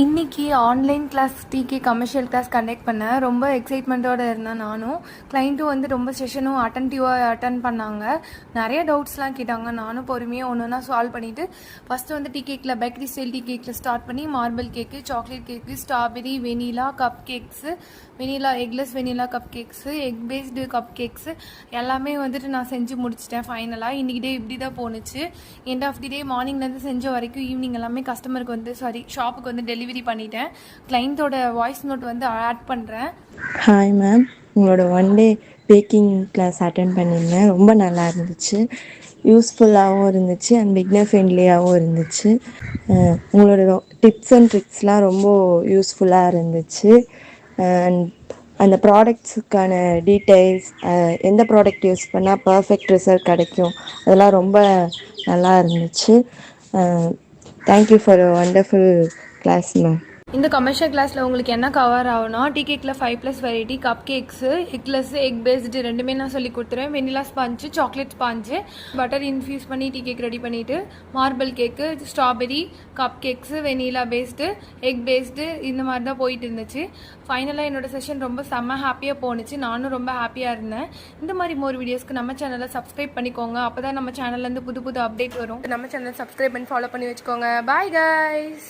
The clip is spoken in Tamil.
இன்றைக்கி ஆன்லைன் கிளாஸ் டிகே கமர்ஷியல் கிளாஸ் கண்டக்ட் பண்ணேன். ரொம்ப எக்ஸைட்மெண்ட்டோடு இருந்தேன். நானும் கிளைண்ட்டும் ரொம்ப செஷனும் அட்டன் பண்ணாங்க. நிறைய டவுட்ஸ்லாம் கேட்டாங்க. நானும் பொறுமையாக ஒன்று ஒன்றா சால்வ் பண்ணிவிட்டு ஃபஸ்ட்டு டீ கேக்கில் பேக்கரி ஸ்டைல் டீ கேக்கில் ஸ்டார்ட் பண்ணி marble cake, chocolate cake, strawberry, vanilla cup cakes, vanilla eggless vanilla cup cakes, egg based cup cakes எல்லாமே நான் செஞ்சு முடிச்சிட்டேன். ஃபைனலாக இன்றைக்கி டே இப்படி தான் போணுச்சு. எண்ட் ஆஃப் தி டே மார்னிங்லேருந்து செஞ்ச வரைக்கும் ஈவினிங் எல்லாமே கஸ்டமருக்கு ஷாப்புக்கு டெலிவரி பண்ணிட்டேன். கிளைண்ட்டோட வாய்ஸ் நோட் ஆட் பண்ணுறேன். ஹாய் மேம், உங்களோட one day baking class attend பண்ணியிருந்தேன். ரொம்ப நல்லா இருந்துச்சு, யூஸ்ஃபுல்லாகவும் இருந்துச்சு அண்ட் பிக்னர் ஃப்ரெண்ட்லியாகவும் இருந்துச்சு. உங்களோட டிப்ஸ் அண்ட் ட்ரிக்ஸ்லாம் ரொம்ப யூஸ்ஃபுல்லாக இருந்துச்சு. அண்ட் அந்த ப்ராடக்ட்ஸுக்கான டீட்டெயில்ஸ், எந்த ப்ராடக்ட் யூஸ் பண்ணால் பர்ஃபெக்ட் ரிசல்ட் கிடைக்கும், அதெல்லாம் ரொம்ப நல்லா இருந்துச்சு. Thank you for a wonderful class ma'am. இந்த கமர்ஷியல் கிளாஸில் உங்களுக்கு என்ன கவர் ஆகும்னா, டீ கேக்கில் 5+ variety, cup cakes, eggless egg based ரெண்டுமே நான் சொல்லி கொடுத்துருவேன். Vanilla sponge, chocolate sponge, butter infuse பண்ணி டீ கேக் ரெடி பண்ணிவிட்டு, marble cake, strawberry cup cakes, vanilla based, egg based இந்த மாதிரி தான் போயிட்டு இருந்துச்சு. ஃபைனலாக என்னோடய செஷன் ரொம்ப செம்ம ஹாப்பியாக போணுச்சு. நானும் ரொம்ப ஹாப்பியாக இருந்தேன். இந்த மாதிரி மோர் வீடியோஸ்க்கு நம்ம சேனலை சப்ஸ்கிரைப் பண்ணிக்கோங்க. அப்போ தான் நம்ம சேனல்லேருந்து புது புது அப்டேட் வரும். நம்ம சேனலை சப்ஸ்கிரைப் பண்ணி ஃபாலோ பண்ணி வச்சுக்கோங்க. Bye guys.